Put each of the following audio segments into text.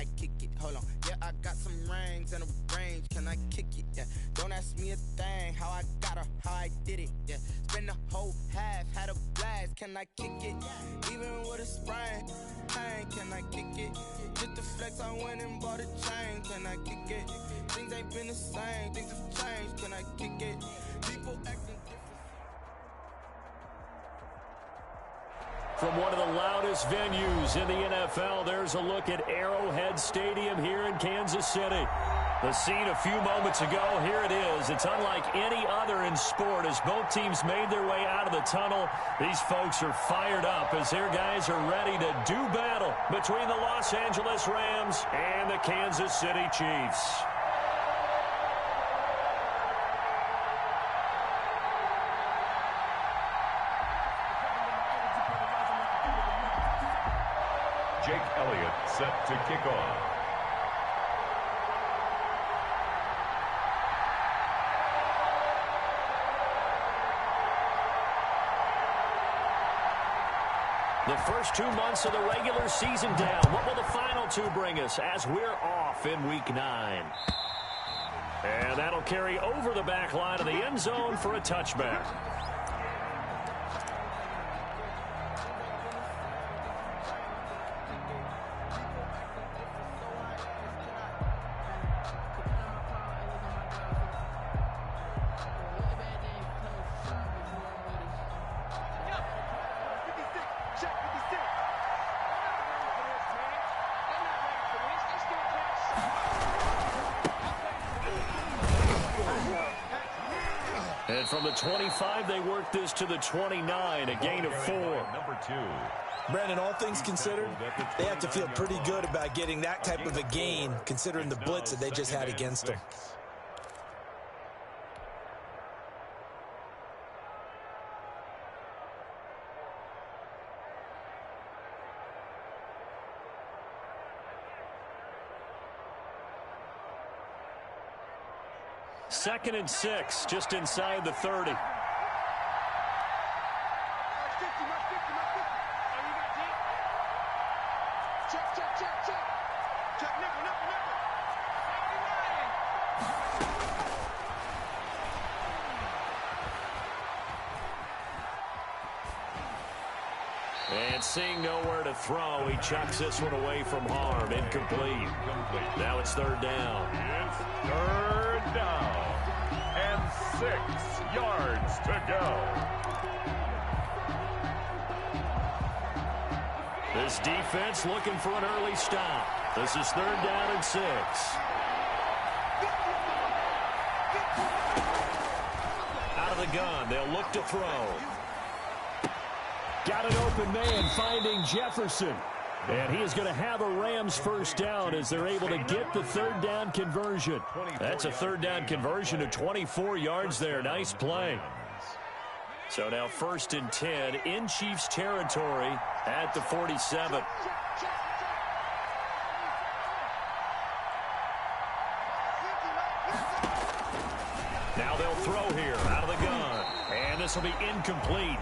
I kick it? Hold on. Yeah, I got some rings and a range. Can I kick it? Yeah. Don't ask me a thing. How I got her, how I did it. Yeah. Spend the whole half, had a blast. Can I kick it? Even with a sprain. Pain, can I kick it? Just the flex, I went and bought a chain. Can I kick it? Things ain't been the same. Things have changed. Can I kick it? People acting different. From one of the loudest venues in the NFL, there's a look at Arrowhead Stadium here in Kansas City. The scene a few moments ago, here it is. It's unlike any other in sport as both teams made their way out of the tunnel. These folks are fired up as their guys are ready to do battle between the Los Angeles Rams and the Kansas City Chiefs. Jake Elliott set to kick off. The first 2 months of the regular season down. What will the final two bring us as we're off in Week 9? And that'll carry over the back line of the end zone for a touchback. And from the 25, they work this to the 29, a gain of 4. Number 2. Brandon, all things considered, they have to feel pretty good about getting that type of a gain, considering the blitz that they just had against them. Second and 6, just inside the 30. And seeing nowhere to throw, he chucks this one away from harm. Incomplete. Now it's third down. It's third down. And 6 yards to go. This defense looking for an early stop. This is third down and 6. Out of the gun, they'll look to throw. Got an open man finding Jefferson. And he is going to have a Rams first down as they're able to get the third down conversion. That's a third down conversion of 24 yards there. Nice play. So now first and 10 in Chiefs territory at the 47. Now they'll throw here out of the gun. And this will be incomplete.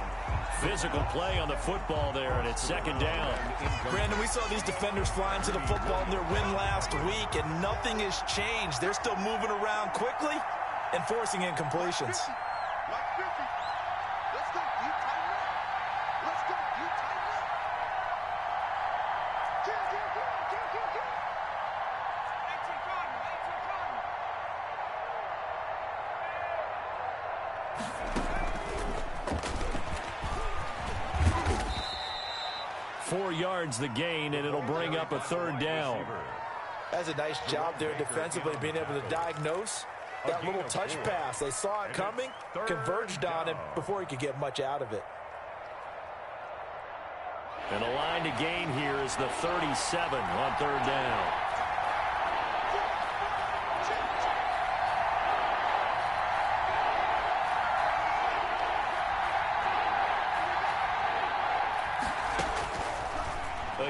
Physical play on the football there, and it's second down. Brandon, we saw these defenders flying to the football in their win last week, and nothing has changed. They're still moving around quickly and forcing incompletions. The gain, and it'll bring up a third down. That's a nice job there defensively, being able to diagnose that little touch pass. They saw it coming, converged on it before he could get much out of it. And the line to gain here is the 37 on third down.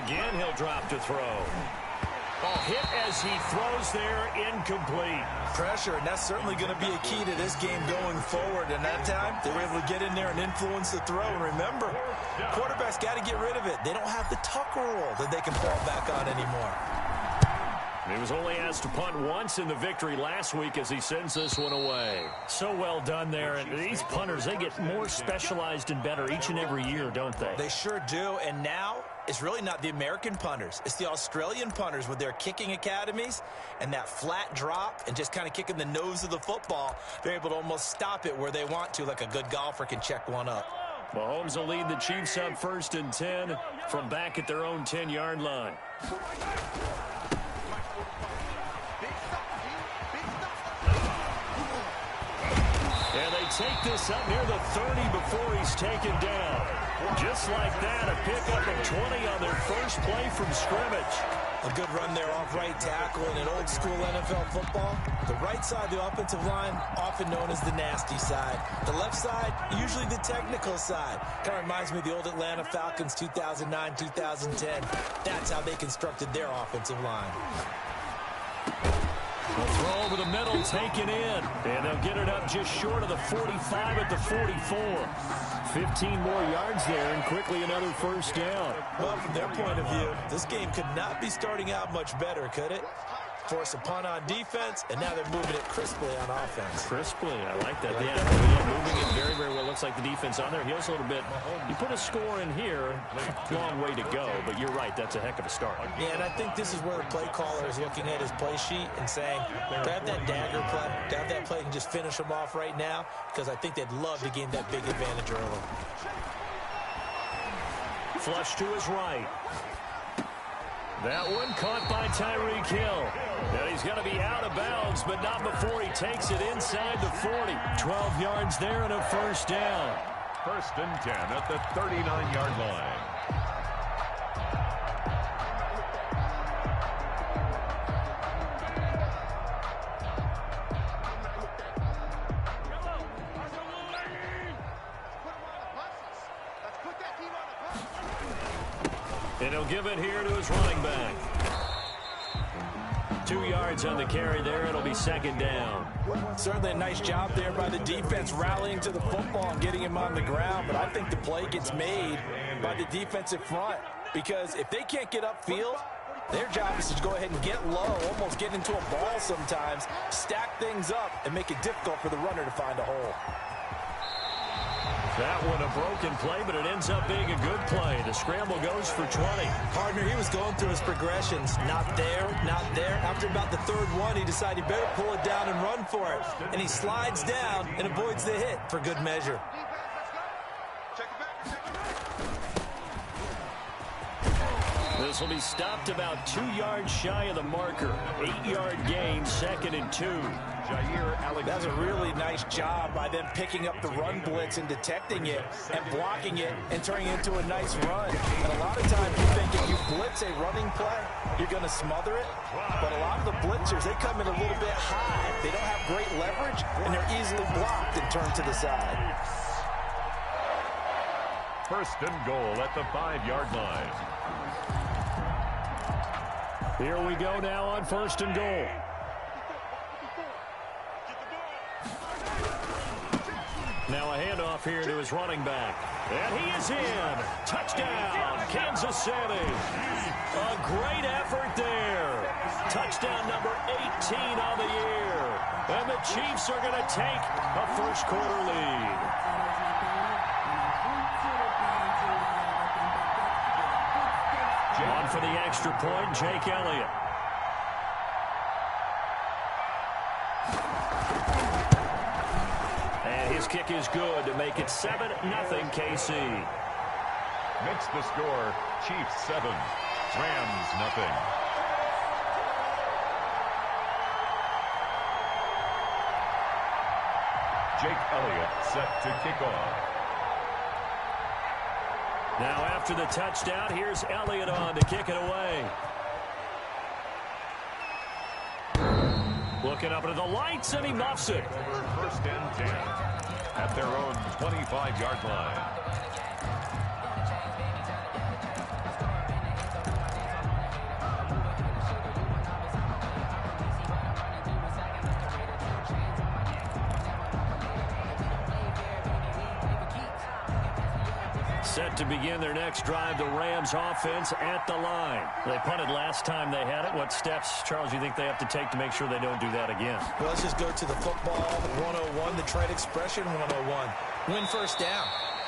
Again, he'll drop to throw. Ball hit as he throws there, incomplete. Pressure, and that's certainly going to be a key to this game going forward. And that time, they were able to get in there and influence the throw. And remember, quarterback's got to get rid of it. They don't have the tuck rule that they can fall back on anymore. He was only asked to punt once in the victory last week as he sends this one away. So well done there. And these punters, they get more specialized and better each and every year, don't they? They sure do. And now it's really not the American punters. It's the Australian punters with their kicking academies and that flat drop and just kind of kicking the nose of the football. They're able to almost stop it where they want to, like a good golfer can check one up. Mahomes will lead the Chiefs up 1st and 10 from back at their own 10-yard line. And they take this up near the 30 before he's taken down. Just like that, a pickup of 20 on their first play from scrimmage. A good run there off right tackle in an old-school NFL football. The right side of the offensive line, often known as the nasty side. The left side, usually the technical side. Kind of reminds me of the old Atlanta Falcons 2009, 2010. That's how they constructed their offensive line. The throw over the middle, taken in. And they'll get it up just short of the 45 at the 44. 15 more yards there, and quickly another first down. Well, from their point of view, this game could not be starting out much better, could it? Force a punt on defense, and now they're moving it crisply on offense. Crisply, I like that. Yeah, moving it very, very well. Looks like the defense on there heals a little bit. You put a score in here, long way to go, but you're right, that's a heck of a start. Yeah, and I think this is where the play caller is looking at his play sheet and saying, grab that dagger play, grab that play and just finish them off right now, because I think they'd love to gain that big advantage early. Flush to his right. That one caught by Tyreek Hill. And he's going to be out of bounds, but not before he takes it inside the 40. 12 yards there and a first down. 1st and 10 at the 39-yard line. And he'll give it here to his running back. 2 yards on the carry there. It'll be 2nd down. Certainly a nice job there by the defense rallying to the football and getting him on the ground. But I think the play gets made by the defensive front, because if they can't get upfield, their job is to go ahead and get low, almost get into a ball sometimes, stack things up, and make it difficult for the runner to find a hole. That one a broken play, but it ends up being a good play. The scramble goes for 20. Partner, he was going through his progressions. Not there, not there. After about the 3rd one, he decided he better pull it down and run for it. And he slides down and avoids the hit for good measure. This will be stopped about 2 yards shy of the marker. 8-yard gain, 2nd and 2. That's a really nice job by them picking up the run blitz and detecting it and blocking it and turning it into a nice run. And a lot of times you think if you blitz a running play, you're going to smother it. But a lot of the blitzers, they come in a little bit high. They don't have great leverage, and they're easily blocked and turned to the side. 1st and goal at the 5-yard line. Here we go now on 1st and goal. Now a handoff here to his running back. And he is in. Touchdown, Kansas City. A great effort there. Touchdown number 18 on the year. And the Chiefs are going to take a first-quarter lead. On for the extra point, Jake Elliott. And his kick is good to make it 7-0 KC. Makes the score Chiefs 7, Rams 0. Jake Elliott set to kick off. Now after the touchdown, here's Elliott on to kick it away. Looking up into the lights, and he muffs it. 1st and 10 at their own 25-yard line. Set to begin their next drive, the Rams offense at the line. They punted last time they had it. What steps, Charles, you think they have to take to make sure they don't do that again? Well, let's just go to the football 101, the trade expression 101. Win first down.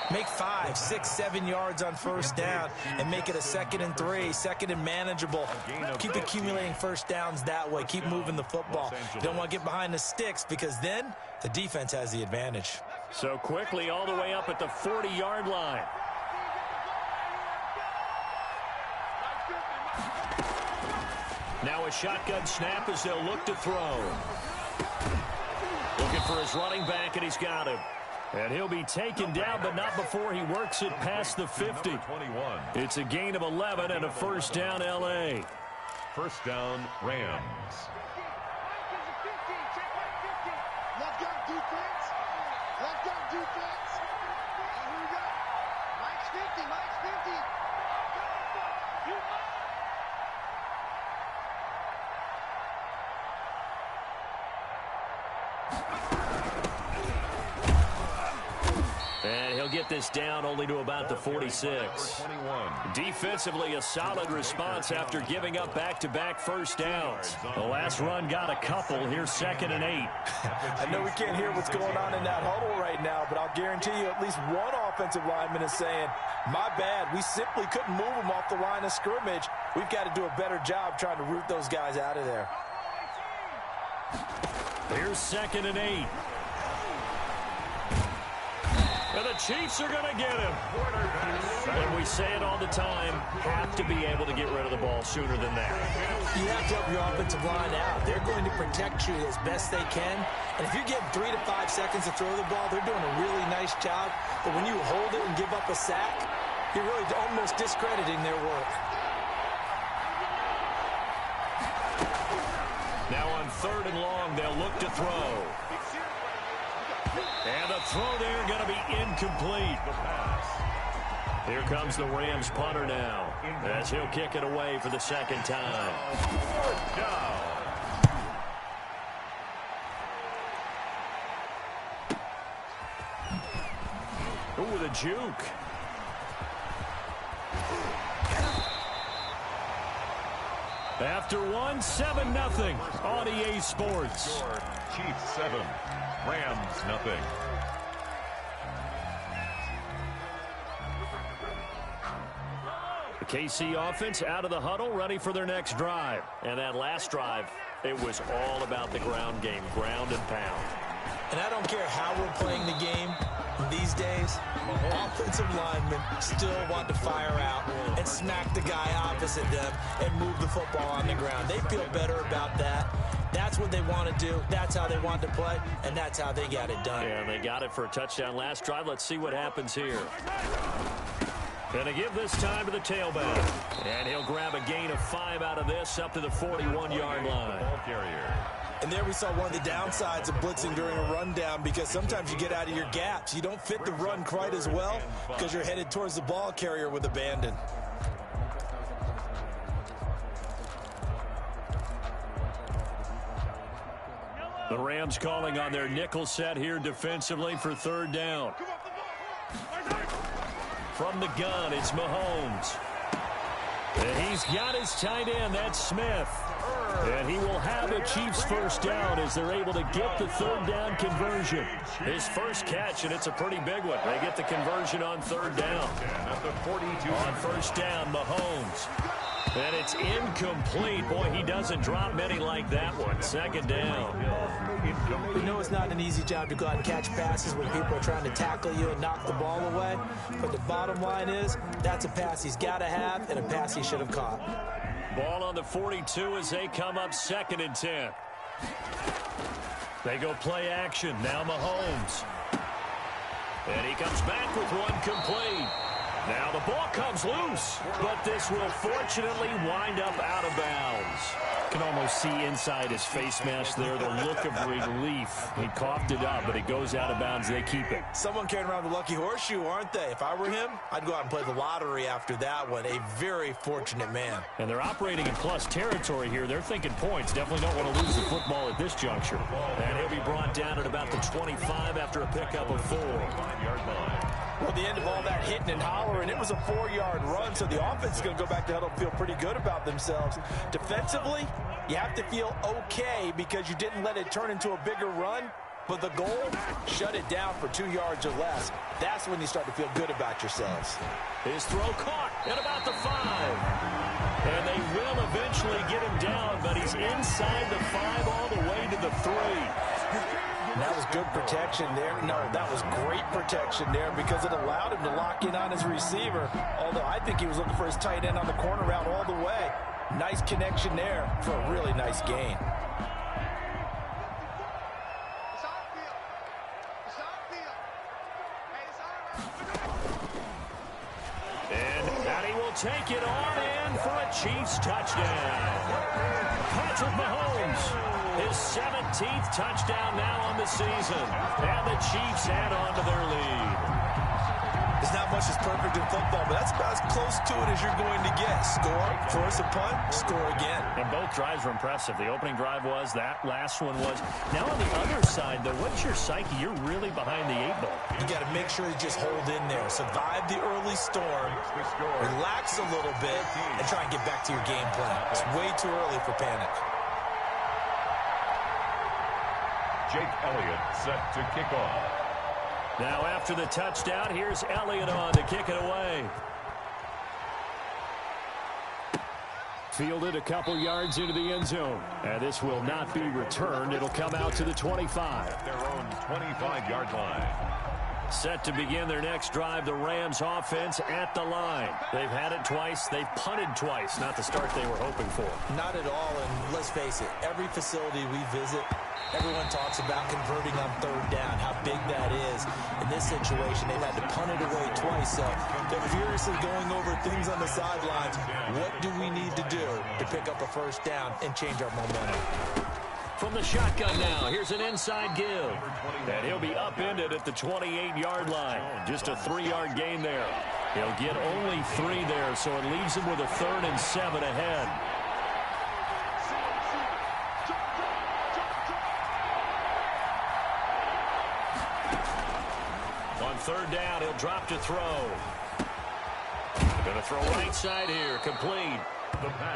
Make 5, 6, 7 yards on first down and make it a 2nd and 3, 2nd and manageable. Keep accumulating first downs that way. Keep moving the football. You don't want to get behind the sticks because then the defense has the advantage. So quickly all the way up at the 40-yard line. Now a shotgun snap as they'll look to throw. Looking for his running back, and he's got him. And he'll be taken down, but not before he works it past the 50. It's a gain of 11 and a first down, L.A. First down, Rams. Left guard defense. Left guard defense. And here we go. Mike's 50. Mike's 50. And he'll get this down only to about the 46. Defensively, a solid response after giving up back-to-back first downs. The last run got a couple. Here's 2nd and 8. I know we can't hear what's going on in that huddle right now, but I'll guarantee you at least one offensive lineman is saying, my bad, we simply couldn't move them off the line of scrimmage. We've got to do a better job trying to root those guys out of there. Here's 2nd and 8. And the Chiefs are going to get him. And we say it all the time, have to be able to get rid of the ball sooner than that. You have to help your offensive line out. They're going to protect you as best they can. And if you get 3 to 5 seconds to throw the ball, they're doing a really nice job. But when you hold it and give up a sack, you're really almost discrediting their work. Now on 3rd and long, they'll look to throw. And the throw there going to be incomplete. Here comes the Rams punter now as he'll kick it away for the 2nd time. Ooh, with a juke. After one, 7-0 on EA Sports. Chiefs 7, Rams nothing. The KC offense out of the huddle, ready for their next drive. And that last drive, it was all about the ground game, ground and pound. And I don't care how we're playing the game these days, offensive linemen still want to fire out and smack the guy opposite them and move the football on the ground. They feel better about that. That's what they want to do. That's how they want to play, and that's how they got it done. Yeah, they got it for a touchdown last drive. Let's see what happens here. Gonna give this time to the tailback. And he'll grab a gain of 5 out of this up to the 41-yard line. Ball carrier. And there we saw one of the downsides of blitzing during a rundown, because sometimes you get out of your gaps. You don't fit the run quite as well because you're headed towards the ball carrier with abandon. The Rams calling on their nickel set here defensively for 3rd down. From the gun, it's Mahomes. And he's got his tight end, that's Smith. And he will have a Chiefs first down as they're able to get the 3rd down conversion. His first catch, and it's a pretty big one. They get the conversion on 3rd down. At the 42. On first down, Mahomes. And it's incomplete. Boy, he doesn't drop many like that one. 2nd down. We know it's not an easy job to go out and catch passes when people are trying to tackle you and knock the ball away. But the bottom line is, that's a pass he's got to have and a pass he should have caught. Ball on the 42 as they come up 2nd and 10. They go play action. Now Mahomes. And he comes back with one complete. Now the ball comes loose, but this will fortunately wind up out of bounds. Can almost see inside his face mask there the look of relief. He coughed it up, but it goes out of bounds. They keep it. Someone carrying around the lucky horseshoe, aren't they? If I were him, I'd go out and play the lottery after that one. A very fortunate man. And they're operating in plus territory here. They're thinking points. Definitely don't want to lose the football at this juncture. And he'll be brought down at about the 25 after a pickup of 4. 5-yard line. Well, the end of all that hitting and hollering, it was a 4-yard run, so the offense is going to go back to huddle and feel pretty good about themselves. Defensively, you have to feel okay because you didn't let it turn into a bigger run, but the goal, shut it down for 2 yards or less. That's when you start to feel good about yourselves. His throw caught at about the 5. And they will eventually get him down, but he's inside the 5 all the way to the 3. That was good protection there. No, that was great protection there because it allowed him to lock in on his receiver. Although I think he was looking for his tight end on the corner route all the way. Nice connection there for a really nice gain. And he will take it on in for a Chiefs touchdown. Patrick Mahomes. His 17th touchdown now on the season. And the Chiefs add on to their lead. There's not much that's perfect in football, but that's about as close to it as you're going to get. Score, force a punt, score again. And both drives were impressive. The opening drive was, that last one was. Now on the other side, though, what's your psyche? You're really behind the 8 ball. You got to make sure you just hold in there. Survive the early storm, relax a little bit, and try and get back to your game plan. It's way too early for panic. Jake Elliott set to kick off. Now after the touchdown, here's Elliott on to kick it away. Fielded a couple yards into the end zone. And this will not be returned. It'll come out to the 25. At their own 25-yard line. Set to begin their next drive, the Rams offense at the line. They've had it twice. They've punted twice. Not the start they were hoping for. Not at all, and let's face it, every facility we visit, everyone talks about converting on 3rd down, how big that is. In this situation, they've had to punt it away twice, so they're furiously going over things on the sidelines. What do we need to do to pick up a 1st down and change our momentum? From the shotgun now, here's an inside give. And he'll be upended at the 28-yard line. Just a 3-yard gain there. He'll get only 3 there, so it leaves him with a 3rd and 7 ahead. On 3rd down, he'll drop to throw. Going to throw right side here, complete.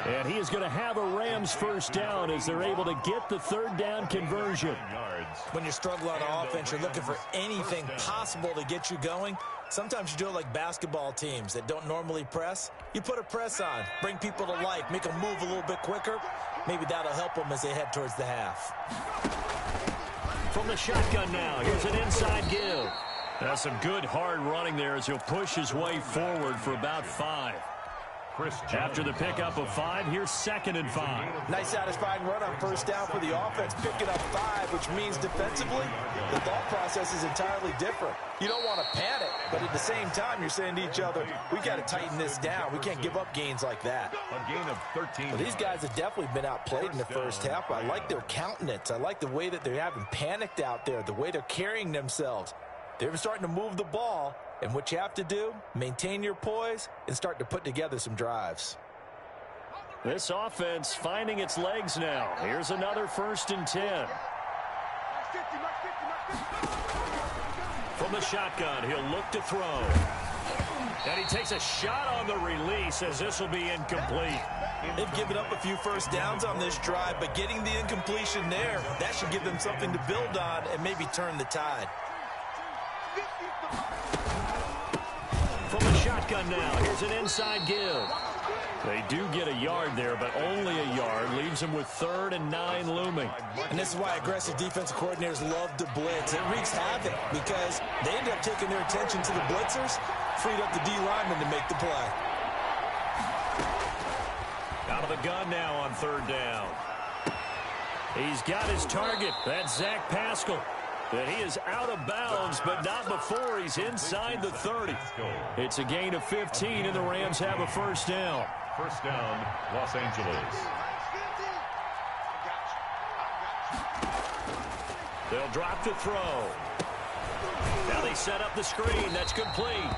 And he is going to have a Rams 1st down as they're able to get the 3rd down conversion. When you struggle on offense, you're looking for anything possible to get you going. Sometimes you do it like basketball teams that don't normally press. You put a press on, bring people to life, make them move a little bit quicker. Maybe that'll help them as they head towards the half. From the shotgun now, here's an inside give. That's some good hard running there as he'll push his way forward for about 5. After the pickup of 5, here's 2nd and 5. Nice satisfying run on 1st down for the offense, picking up 5, which means defensively, the thought process is entirely different. You don't want to panic, but at the same time, you're saying to each other, we got to tighten this down. We can't give up gains like that. A gain of 13. Well, these guys have definitely been outplayed in the 1st half. I like their countenance. I like the way that they haven't panicked out there, the way they're carrying themselves. They're starting to move the ball. And what you have to do, maintain your poise and start to put together some drives. This offense finding its legs now. Here's another 1st and 10. From the shotgun, he'll look to throw. And he takes a shot on the release as this will be incomplete. They've given up a few 1st downs on this drive, but getting the incompletion there, that should give them something to build on and maybe turn the tide. From the shotgun now, here's an inside give. They do get a yard there, but only a yard. Leaves them with 3rd and 9 looming. And this is why aggressive defensive coordinators love to blitz. It wreaks havoc because they end up taking their attention to the blitzers, freed up the D lineman to make the play. Out of the gun now on 3rd down. He's got his target. That's Zach Pascal. And he is out of bounds, but not before he's inside the 30. It's a gain of 15, and the Rams have a 1st down. 1st down, Los Angeles. They'll drop to throw. Now they set up the screen. That's complete.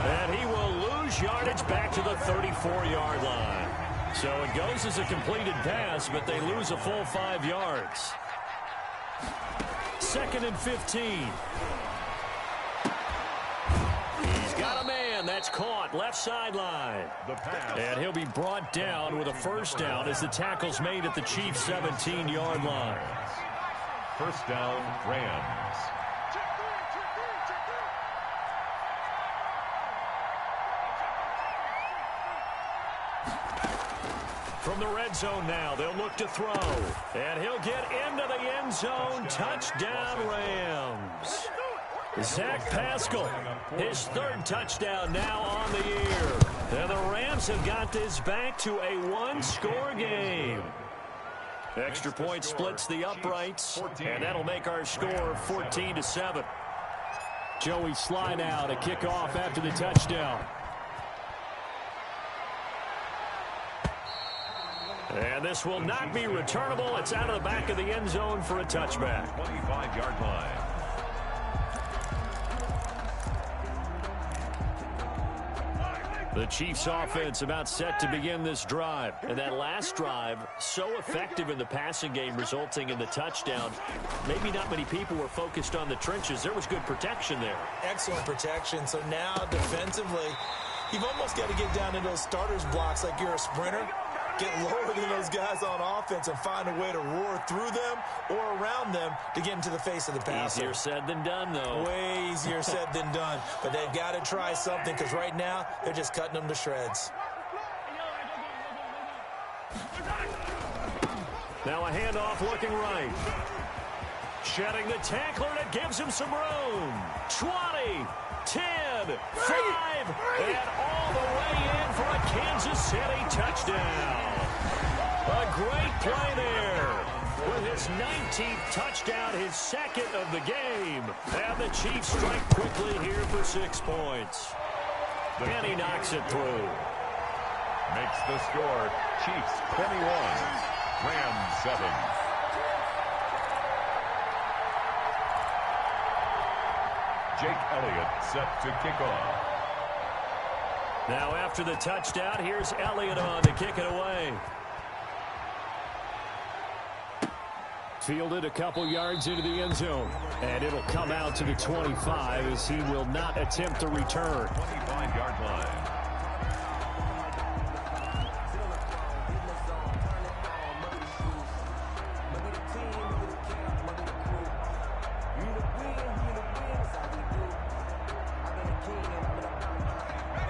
And he will lose yardage back to the 34-yard line. So it goes as a completed pass, but they lose a full 5 yards. 2nd and 15. Got a man. That's caught. Left sideline. And he'll be brought down with a first down as the tackle's made at the Chiefs' 17-yard line. First down, Rams. From the red zone now, they'll look to throw. And he'll get into the end zone. Touchdown, Rams. Zach Pascal, his third touchdown now on the year. And the Rams have got this back to a one-score game. Extra point splits the uprights, and that'll make our score 14-7. Joey Slye now to kick off after the touchdown. And this will not be returnable. It's out of the back of the end zone for a touchback. 25-yard line. The Chiefs offense about set to begin this drive. And that last drive, so effective in the passing game, resulting in the touchdown. Maybe not many people were focused on the trenches. There was good protection there. Excellent protection. So now defensively, you've almost got to get down to those starters blocks like you're a sprinter. Get lower than those guys on offense and find a way to roar through them or around them to get into the face of the passer. Easier said than done, though. Way easier said than done. But they've got to try something because right now they're just cutting them to shreds. Now a handoff looking right. Shedding the tackler, and it gives him some room. 20, 10, 5, and all the way in for a Kansas City touchdown. A great play there. With his 19th touchdown, his second of the game. And the Chiefs strike quickly here for 6 points. And he knocks it through. Makes the score Chiefs 21, Rams 7. Jake Elliott set to kick off. Now after the touchdown, here's Elliott on to kick it away. Fielded a couple yards into the end zone. And it'll come out to the 25 as he will not attempt to return. 25-yard line.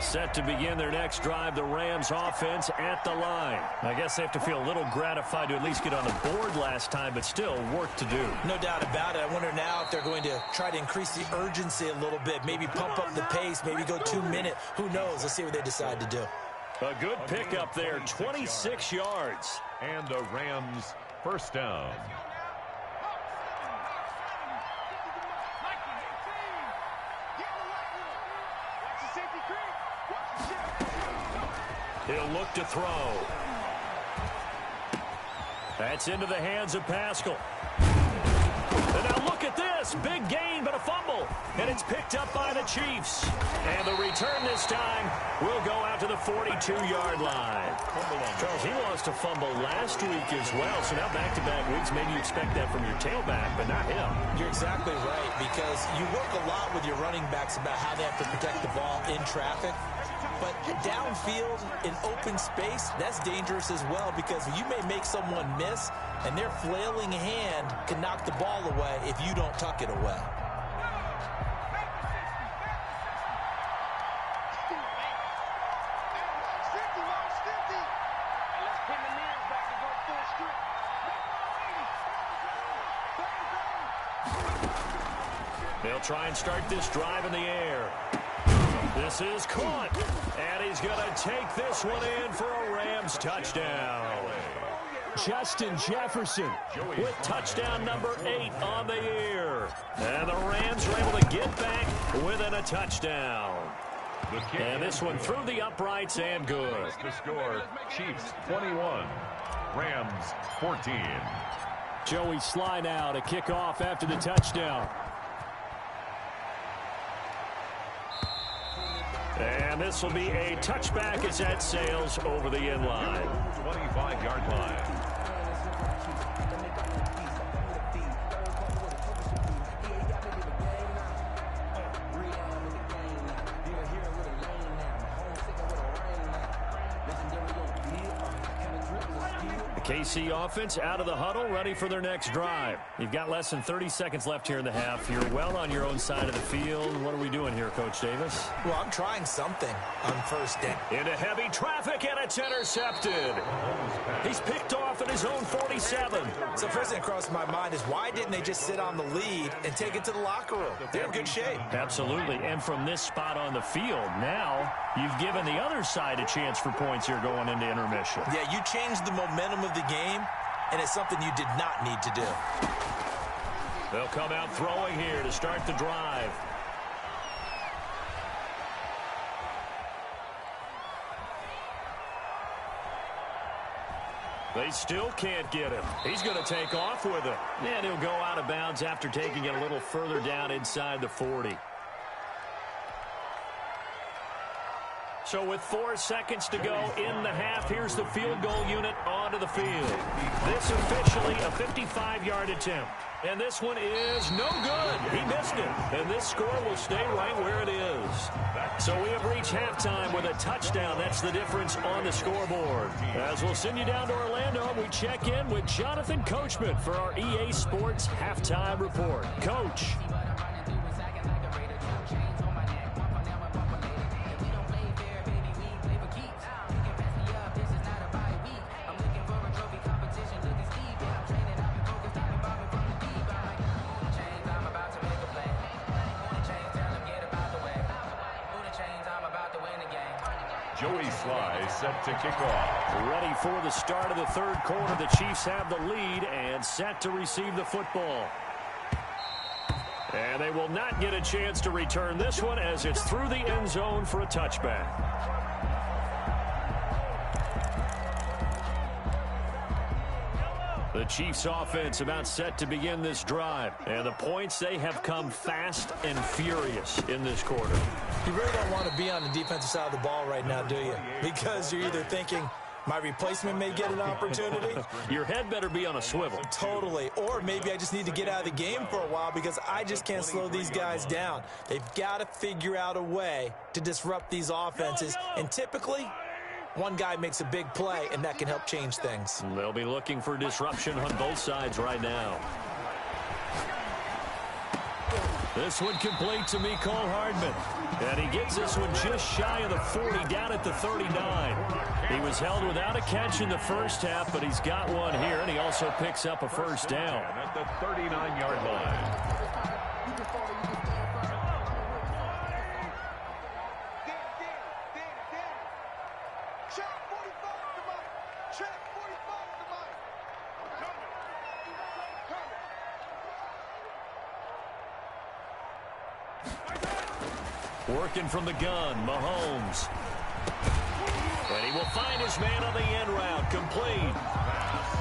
Set to begin their next drive, the Rams offense at the line. I guess they have to feel a little gratified to at least get on the board last time, but still work to do. No doubt about it. I wonder now if they're going to try to increase the urgency a little bit, maybe pump up the pace, maybe go 2 minute. Who knows? Let's see what they decide to do. A good pickup there, 26 yards. And a Rams first down. He'll look to throw. That's into the hands of Pascal. And now look at this. Big gain, but a fumble. And it's picked up by the Chiefs. And the return this time will go out to the 42-yard line. Charles, he lost a fumble last week as well. So now back-to-back weeks, maybe you expect that from your tailback, but not him. You're exactly right, because you work a lot with your running backs about how they have to protect the ball in traffic. But downfield in open space, that's dangerous as well, because you may make someone miss, and their flailing hand can knock the ball away if you don't tuck it away. They'll try and start this drive in the air. This is caught, and he's going to take this one in for a Rams touchdown. Justin Jefferson with touchdown number 8 on the year. And the Rams are able to get back within a touchdown. And this one through the uprights and good. The score, Chiefs 21, Rams 14. Joey Slye now to kick off after the touchdown. And this will be a touchback as that sails over the end line. 25-yard line. KC offense out of the huddle, ready for their next drive. You've got less than 30 seconds left here in the half. You're well on your own side of the field. What are we doing here, Coach Davis? Well, I'm trying something on first down. Into heavy traffic, and it's intercepted. He's picked off at his own 47. So first thing across my mind is, why didn't they just sit on the lead and take it to the locker room? They're in good shape. Absolutely. And from this spot on the field, now you've given the other side a chance for points here going into intermission. Yeah, you changed the momentum of the game, and it's something you did not need to do. They'll come out throwing here to start the drive. They still can't get him. He's going to take off with it. And he'll go out of bounds after taking it a little further down inside the 40. So with 4 seconds to go in the half, here's the field goal unit onto the field. This officially a 55-yard attempt. And this one is no good. He missed it. And this score will stay right where it is. So we have reached halftime with a touchdown. That's the difference on the scoreboard. As we'll send you down to Orlando, we check in with Jonathan Coachman for our EA Sports Halftime Report. Coach. Joey Sly set to kick off. Ready for the start of the third quarter. The Chiefs have the lead and set to receive the football. And they will not get a chance to return this one as it's through the end zone for a touchback. The Chiefs offense about set to begin this drive. And the points, they have come fast and furious in this quarter. You really don't want to be on the defensive side of the ball right now, do you? Because you're either thinking, my replacement may get an opportunity. Your head better be on a swivel. Totally. Or maybe I just need to get out of the game for a while because I just can't slow these guys down. They've got to figure out a way to disrupt these offenses. And typically, one guy makes a big play, and that can help change things. They'll be looking for disruption on both sides right now. This one complete to Mecole Hardman. And he gets this one just shy of the 40, down at the 39. He was held without a catch in the first half, but he's got one here, and he also picks up a first down. At the 39-yard line. Working from the gun, Mahomes. And he will find his man on the end route, complete.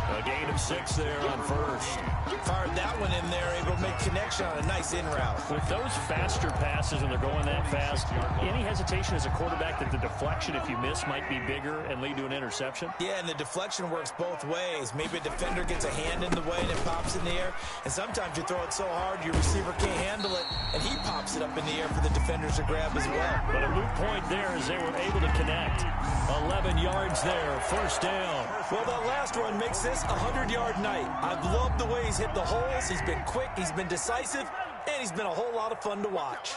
A gain of 6 there on first. Fired that one in there, able to make connection on a nice in route. With those faster passes, and they're going that fast, any hesitation as a quarterback that the deflection, if you miss, might be bigger and lead to an interception? Yeah, and the deflection works both ways. Maybe a defender gets a hand in the way and it pops in the air. And sometimes you throw it so hard your receiver can't handle it, and he pops it up in the air for the defenders to grab as well. But a moot point there as they were able to connect. 11 yards there, first down. Well, that last run makes this a 100-yard night. I've loved the way he's hit the holes. He's been quick, he's been decisive, and he's been a whole lot of fun to watch.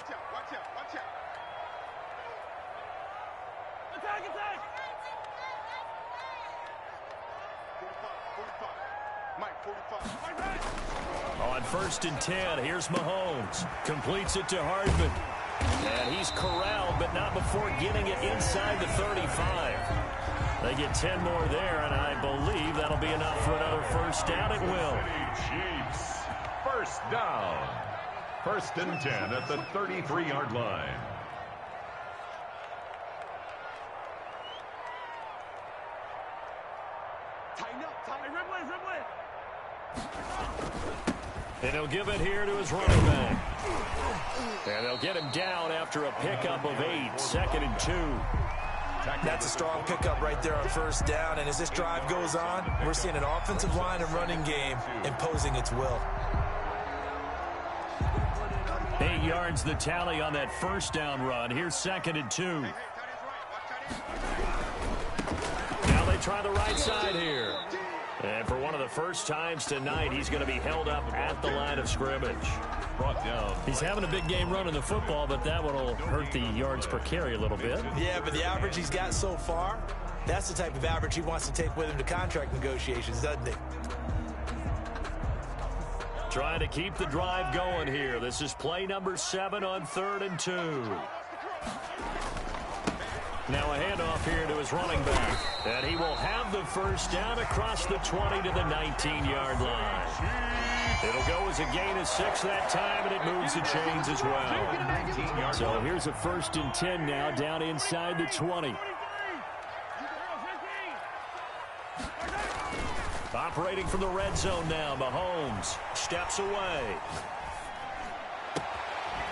On first and 10, here's Mahomes. Completes it to Hardman. And he's corralled, but not before getting it inside the 35. They get 10 more there, and I believe that'll be enough for another first down. It will. Chiefs, first down. First and 10 at the 33-yard line. Tighten up, tighten up. And he'll give it here to his running back. And they'll get him down after a pickup of 8, second and 2. That's a strong pickup right there on first down. And as this drive goes on, we're seeing an offensive line and running game imposing its will. 8 yards the tally on that first down run. Here's second and 2. Now they try the right side here. And for one of the first times tonight, he's going to be held up at the line of scrimmage. Brought down. He's having a big game running the football, but that one will hurt the yards per carry a little bit. Yeah, but the average he's got so far, that's the type of average he wants to take with him to contract negotiations, doesn't he? Trying to keep the drive going here. This is play number 7 on 3rd and 2. Now a handoff here to his running back. And he will have the first down across the 20 to the 19-yard line. It'll go as a gain of 6 that time, and it moves the chains as well. So here's a 1st and 10 now, down inside the 20. Operating from the red zone now, Mahomes steps away.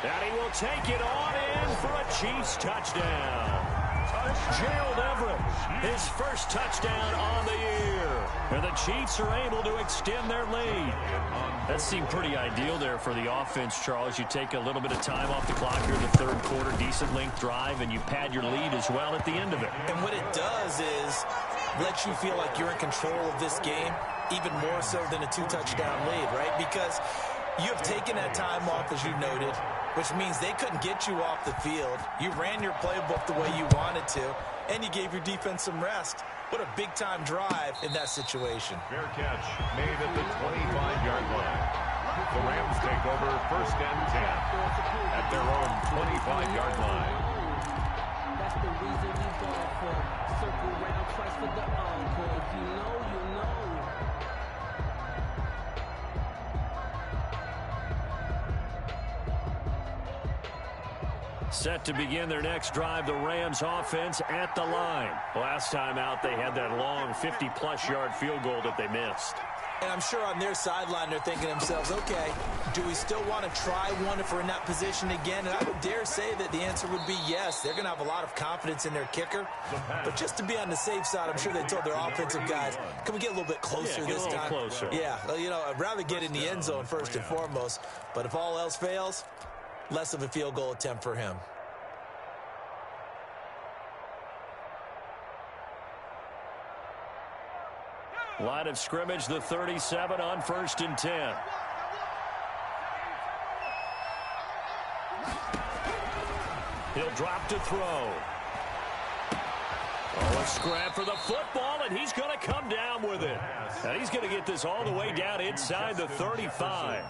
And he will take it on in for a Chiefs touchdown. Gerald Everett, his first touchdown on the year. And the Chiefs are able to extend their lead. That seemed pretty ideal there for the offense, Charles. You take a little bit of time off the clock here in the 3rd quarter, decent length drive, and you pad your lead as well at the end of it. And what it does is let you feel like you're in control of this game, even more so than a 2-touchdown lead, right? Because you have taken that time off, as you noted, which means they couldn't get you off the field. You ran your playbook the way you wanted to, and you gave your defense some rest. What a big-time drive in that situation. Fair catch made at the 25-yard line. The Rams take over 1st and 10 at their own 25-yard line. That's the reason we ball for. Circle round twice for the encore. If you know, you know. Set to begin their next drive, the Rams offense at the line. Last time out, they had that long 50-plus yard field goal that they missed. And I'm sure on their sideline they're thinking to themselves, okay, do we still want to try one if we're in that position again? And I would dare say that the answer would be yes. They're going to have a lot of confidence in their kicker. But just to be on the safe side, I'm sure they told their offensive guys, can we get a little bit closer this time? Closer. Yeah, well, you know, I'd rather get in the end zone first and foremost. But if all else fails, less of a field goal attempt for him. Line of scrimmage, the 37 on 1st and 10. He'll drop to throw. Oh, a scrap for the football, and he's going to come down with it. And he's going to get this all the way down inside the 35.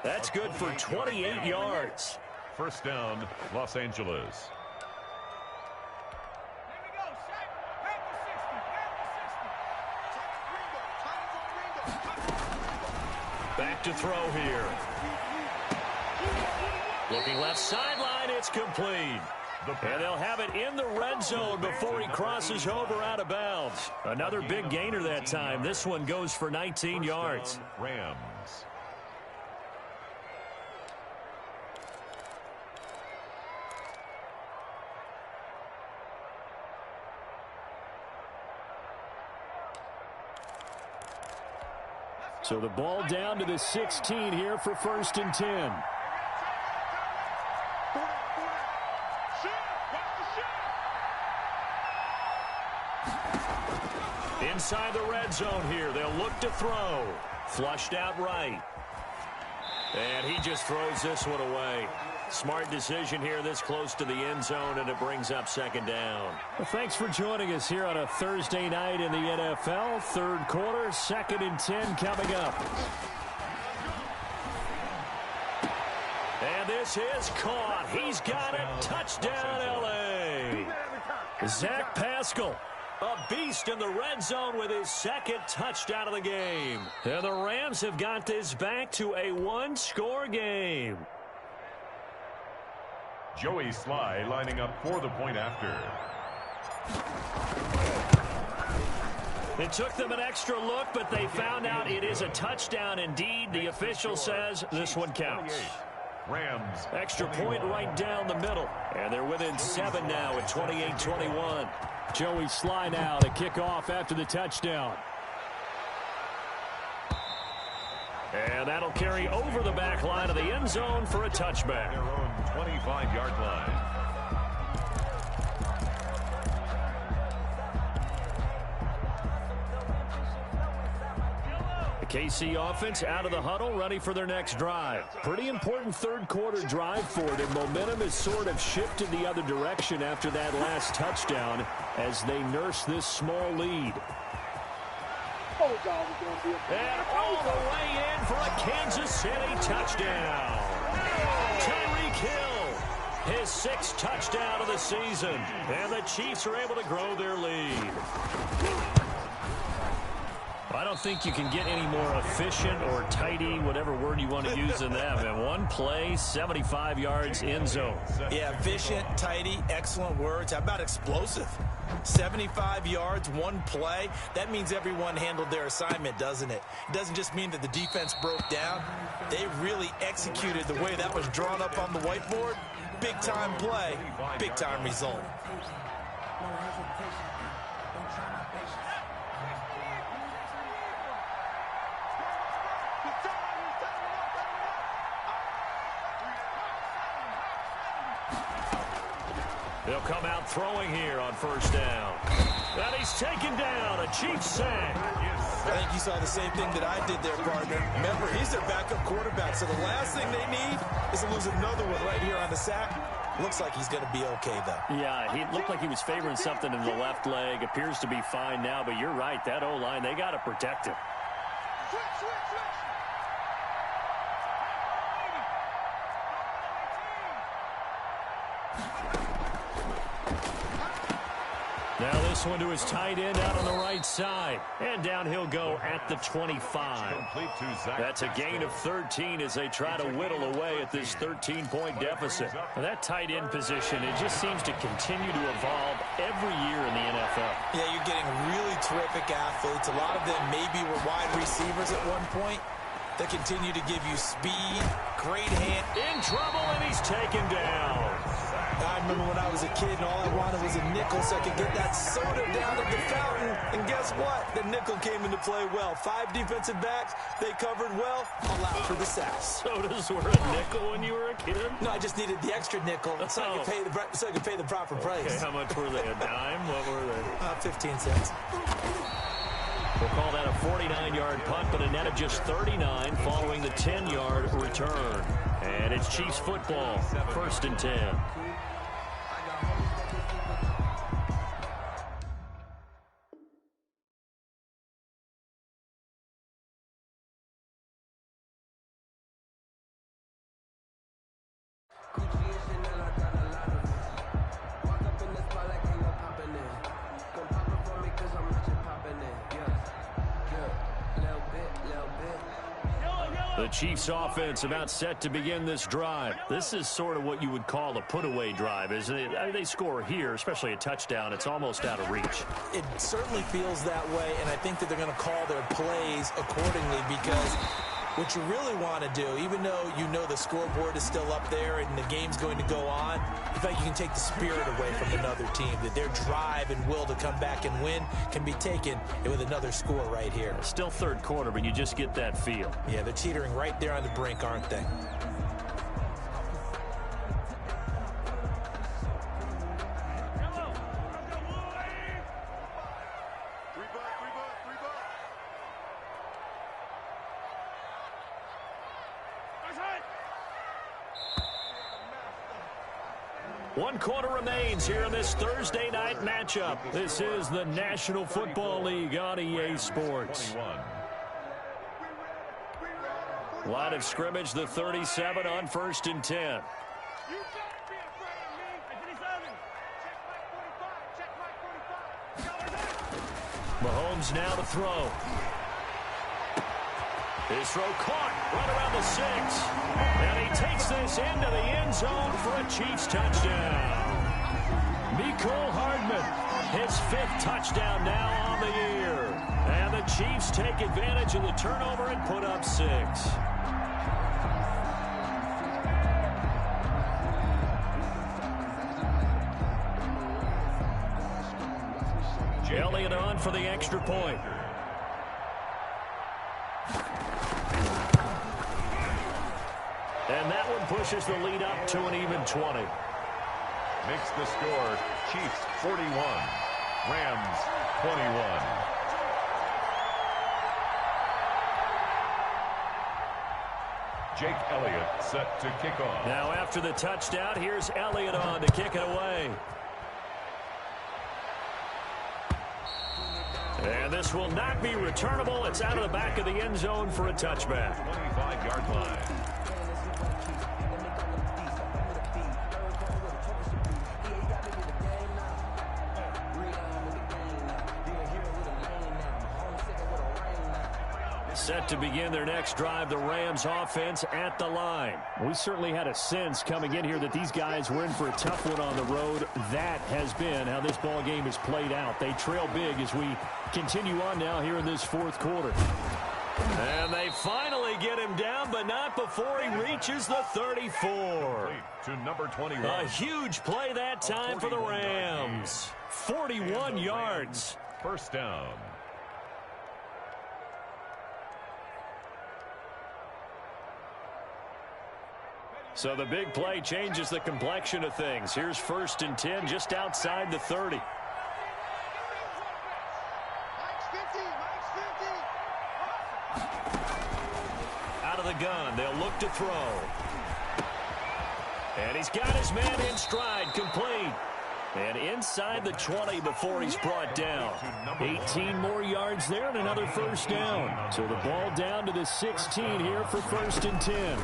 That's good for 28 yards. 1st down, Los Angeles. Back to throw here. Looking left sideline, it's complete. And they'll have it in the red zone before he crosses over out of bounds. Another big gainer that time. This one goes for 19 yards. Rams. So the ball down to the 16 here for 1st and 10. Inside the red zone here. They'll look to throw. Flushed out right. And he just throws this one away. Smart decision here this close to the end zone, and it brings up 2nd down. Well, thanks for joining us here on a Thursday night in the NFL. 3rd quarter, 2nd and 10 coming up. And this is caught. He's got it. Touchdown, L.A. Zach Pascal, a beast in the red zone with his 2nd touchdown of the game. And the Rams have got this back to a 1-score game. Joey Sly lining up for the point after. It took them an extra look, but they found out it is a touchdown indeed. The official says this one counts. Rams. Extra point right down the middle. And they're within 7 now at 28-21. Joey Sly now to kick off after the touchdown. And that'll carry over the back line of the end zone for a touchback. Their own 25-yard line. KC offense out of the huddle, ready for their next drive. Pretty important third-quarter drive for them. Momentum has sort of shifted the other direction after that last touchdown as they nurse this small lead. And all the way in for a Kansas City touchdown. Tyreek Hill, his 6th touchdown of the season. And the Chiefs are able to grow their lead. I don't think you can get any more efficient or tidy, whatever word you want to use in that. And one play, 75 yards, end zone. Yeah, efficient, tidy, excellent words. How about explosive? 75 yards, one play. That means everyone handled their assignment, doesn't it? It doesn't just mean that the defense broke down. They really executed the way that was drawn up on the whiteboard. Big-time play, big-time result. They'll come out throwing here on first down. And he's taken down. A Chiefs sack. I think you saw the same thing that I did there, partner. Remember, he's their backup quarterback, so the last thing they need is to lose another one right here on the sack. Looks like he's going to be okay, though. Yeah, he looked like he was favoring something in the left leg. Appears to be fine now, but you're right. That O-line, they got to protect him. Now this one to his tight end out on the right side. And down he'll go at the 25. That's a gain of 13 as they try to whittle away at this 13-point deficit. Now that tight end position, it just seems to continue to evolve every year in the NFL. Yeah, you're getting really terrific athletes. A lot of them maybe were wide receivers at one point. They continue to give you speed, great hand. In trouble, and he's taken down. I remember when I was a kid and all I wanted was a nickel so I could get that soda down at the fountain. And guess what? The nickel came into play well. 5 defensive backs, they covered well, allowed for the sacks. Sodas were a nickel when you were a kid? No, I just needed the extra nickel so I could pay the proper price. Okay, how much were they? A dime? What were they? 15 cents. We'll call that a 49-yard punt, but a net of just 39 following the 10-yard return. And it's Chiefs football, 1st and 10. The Chiefs offense about set to begin this drive. This is sort of what you would call a put-away drive, isn't it? I mean, they score here, especially a touchdown. It's almost out of reach. It certainly feels that way, and I think that they're going to call their plays accordingly because what you really want to do, even though you know the scoreboard is still up there and the game's going to go on, in fact, you can take the spirit away from another team, that their drive and will to come back and win can be taken with another score right here. Still third quarter, but you just get that feel. Yeah, they're teetering right there on the brink, aren't they? One quarter remains here in this Thursday night matchup. This is the National Football League on EA Sports. Line of scrimmage, the 37 on 1st and 10. Mahomes now to throw. His throw caught right around the 6. And he takes this into the end zone for a Chiefs touchdown. Mecole Hardman, his 5th touchdown now on the year. And the Chiefs take advantage of the turnover and put up 6. Elliott on for the extra point. And that one pushes the lead up to an even 20. Makes the score Chiefs 41, Rams 21. Jake Elliott set to kick off. Now after the touchdown, here's Elliott on to kick it away. And this will not be returnable. It's out of the back of the end zone for a touchback. 25-yard line. Set to begin their next drive, the Rams offense at the line. We certainly had a sense coming in here that these guys were in for a tough one on the road. That has been how this ball game has played out. They trail big as we continue on now here in this fourth quarter. And they finally get him down, but not before he reaches the 34. To number 21. A huge play that time for the Rams. 41 yards. First down. So the big play changes the complexion of things. Here's 1st and 10 just outside the 30. Mike's 50. Out of the gun, they'll look to throw. And he's got his man in stride, complete. And inside the 20 before he's brought down. 18 more yards there and another first down. So the ball down to the 16 here for 1st and 10.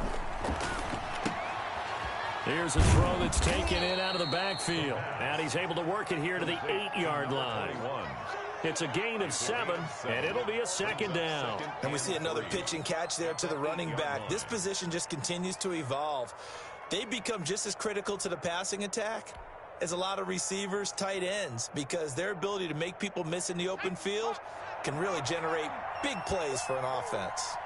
Here's a throw that's taken in out of the backfield. And he's able to work it here to the 8-yard line. It's a gain of 7, and it'll be a 2nd down. And we see another pitch and catch there to the running back. This position just continues to evolve. They become just as critical to the passing attack as a lot of receivers, tight ends, because their ability to make people miss in the open field can really generate big plays for an offense.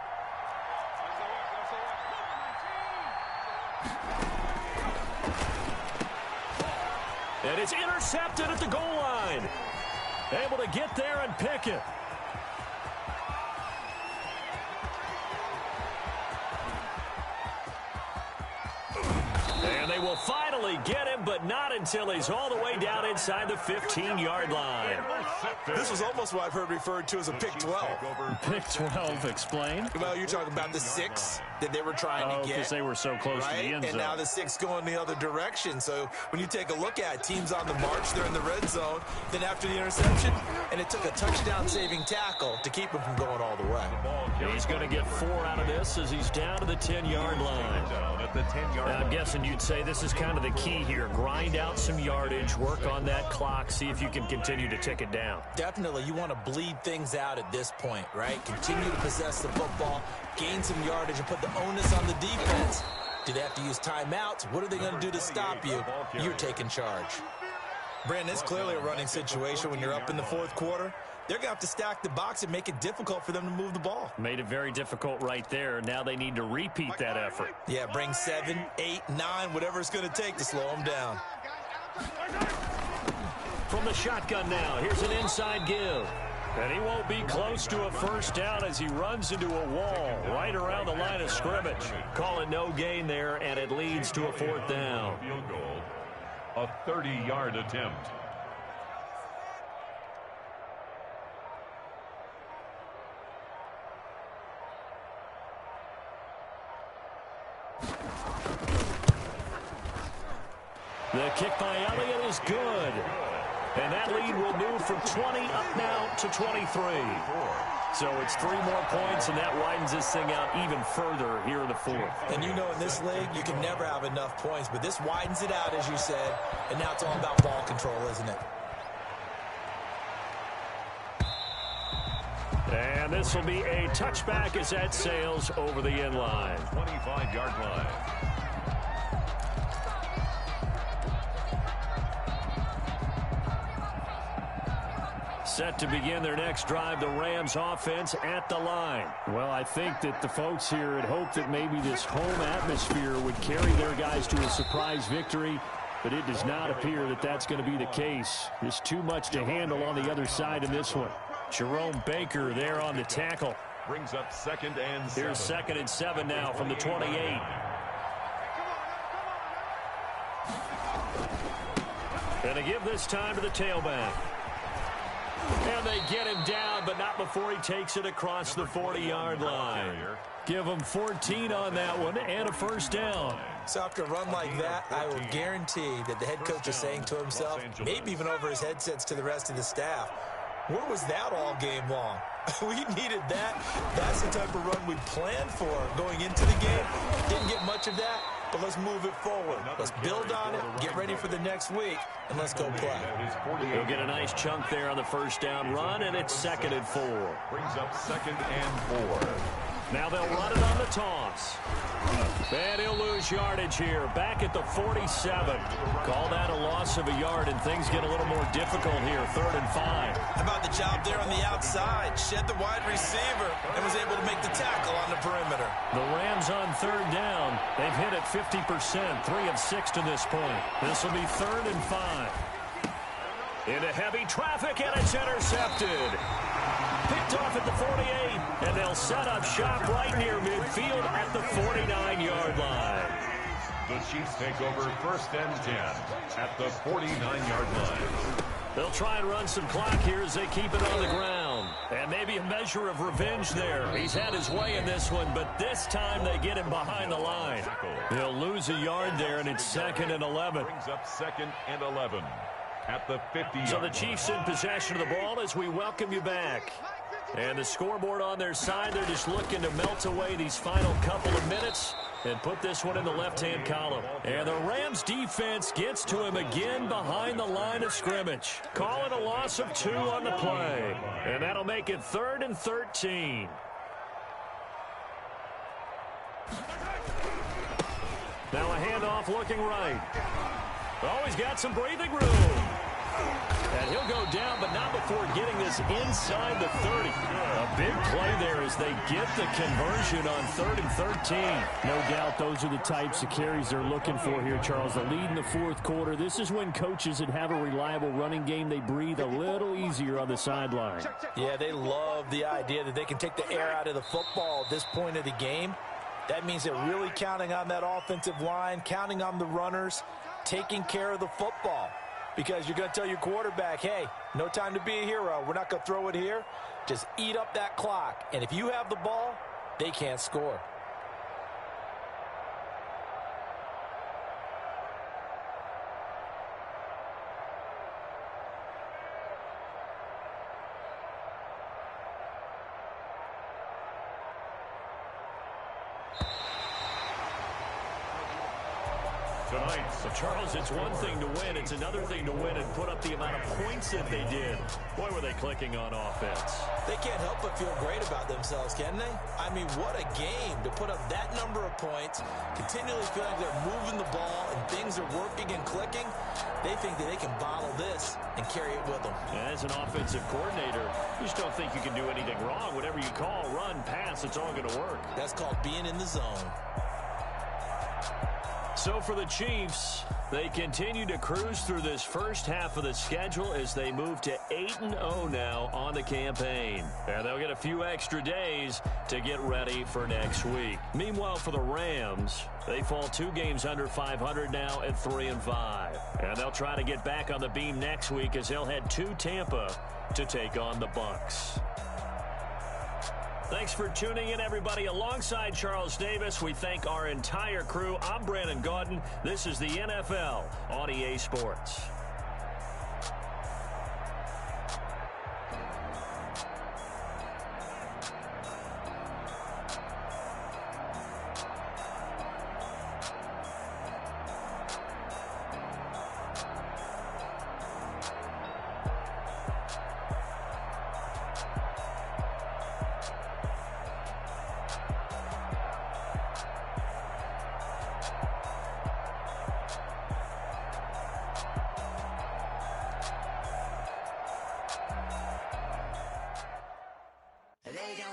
And it's intercepted at the goal line. Able to get there and pick it. And they will finally get him, but not until he's all the way down inside the 15-yard line. This was almost what I've heard referred to as a pick 12. Pick 12, explain. Well, you're talking about the 6 that they were trying to get. Because they were so close to the end zone. And now the 6 going the other direction. So when you take a look at teams on the march, they're in the red zone. Then after the interception, and it took a touchdown-saving tackle to keep him from going all the way. He's going to get 4 out of this as he's down to the 10-yard line. I'm guessing you'd say this is kind of the key here. Grind out some yardage, work on that clock, see if you can continue to tick it down. Definitely, you want to bleed things out at this point, right? Continue to possess the football, gain some yardage, and put the onus on the defense. Do they have to use timeouts? What are they going to do to stop you? You're taking charge. Brandon, it's clearly a running situation when you're up in the fourth quarter. They're going to have to stack the box and make it difficult for them to move the ball. Made it very difficult right there. Now they need to repeat that effort. Yeah, bring 7, 8, 9, whatever it's going to take to slow them down. From the shotgun now, here's an inside give. And he won't be close to a first down as he runs into a wall right around the line of scrimmage. Call it no gain there, and it leads to a 4th down. Field goal, a 30-yard attempt. The kick by Elliott is good. And that lead will move from 20 up now to 23. So it's 3 more points, and that widens this thing out even further here in the 4th. And you know in this league, you can never have enough points, but this widens it out, as you said, and now it's all about ball control, isn't it? And this will be a touchback as that sails over the end line. 25-yard line. Set to begin their next drive, the Rams offense at the line. Well, I think that the folks here had hoped that maybe this home atmosphere would carry their guys to a surprise victory, but it does not appear that that's going to be the case. There's too much to handle on the other side in this one. Jerome Baker there on the tackle. Brings up 2nd and 7. Here's 2nd and 7 now from the 28. And they give this time to the tailback. And they get him down, but not before he takes it across the 40-yard line. Give them 14 on that one and a first down. So after a run like that, I will guarantee that the head coach is saying to himself, maybe even over his headsets to the rest of the staff, where was that all game long? We needed that. That's the type of run we planned for going into the game. Didn't get much of that, but let's move it forward. Let's build on it, get ready for the next week, and let's go play. He'll get a nice chunk there on the first down run, and it's 2nd and 4. Brings up 2nd and 4. Now they'll run it on the toss. And he'll lose yardage here. Back at the 47. Call that a loss of a yard, and things get a little more difficult here. 3rd and 5. How about the job there on the outside? Shed the wide receiver and was able to make the tackle on the perimeter. The Rams on 3rd down. They've hit it 50%. 3 of 6 to this point. This will be 3rd and 5. Into heavy traffic, and it's intercepted. Picked off at the 48, and they'll set up shop right near midfield at the 49-yard line. The Chiefs take over 1st and 10 at the 49-yard line. They'll try and run some clock here as they keep it on the ground. And maybe a measure of revenge there. He's had his way in this one, but this time they get him behind the line. They'll lose a yard there, and it's 2nd and 11. Brings up 2nd and 11 at the 50. So the Chiefs in possession of the ball as we welcome you back. And the scoreboard on their side, they're just looking to melt away these final couple of minutes and put this one in the left-hand column. And the Rams defense gets to him again behind the line of scrimmage. Call it a loss of 2 on the play. And that'll make it 3rd and 13. Now a handoff looking right. Oh, he's got some breathing room. And he'll go down, but not before getting this inside the 30. A big play there as they get the conversion on 3rd and 13. No doubt those are the types of carries they're looking for here, Charles. The lead in the 4th quarter. This is when coaches that have a reliable running game, they breathe a little easier on the sideline. Yeah, they love the idea that they can take the air out of the football at this point of the game. That means they're really counting on that offensive line, counting on the runners, taking care of the football. Because you're going to tell your quarterback, hey, no time to be a hero. We're not going to throw it here. Just eat up that clock. And if you have the ball, they can't score. Tonight, So, Charles, it's one thing to win. It's another thing to win and put up the amount of points that they did. Boy, were they clicking on offense. They can't help but feel great about themselves, can they? I mean, what a game to put up that number of points, continually feel like they're moving the ball and things are working and clicking. They think that they can bottle this and carry it with them. As an offensive coordinator, you just don't think you can do anything wrong. Whatever you call, run, pass, it's all going to work. That's called being in the zone. So for the Chiefs, they continue to cruise through this first half of the schedule as they move to 8-0 now on the campaign. And they'll get a few extra days to get ready for next week. Meanwhile, for the Rams, they fall 2 games under 500 now at 3-5. And they'll try to get back on the beam next week as they'll head to Tampa to take on the Bucs. Thanks for tuning in, everybody. Alongside Charles Davis, we thank our entire crew. I'm Brandon Gaudin. This is the NFL on EA Sports.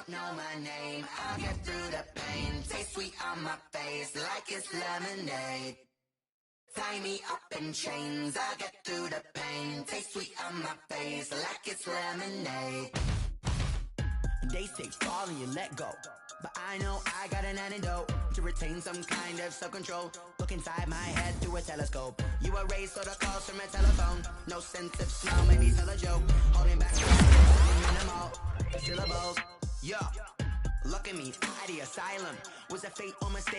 Know my name, I'll get through the pain. Taste sweet on my face like it's lemonade. Tie me up in chains, I'll get through the pain. Taste sweet on my face like it's lemonade. They say fall and you let go, but I know I got an antidote to retain some kind of self-control. Look inside my head through a telescope. You erase all the calls from a telephone. No sense of smell, maybe tell a joke. Holding back minimal syllables. Yeah, Look at me, out of the asylum. Was a fate or mistake?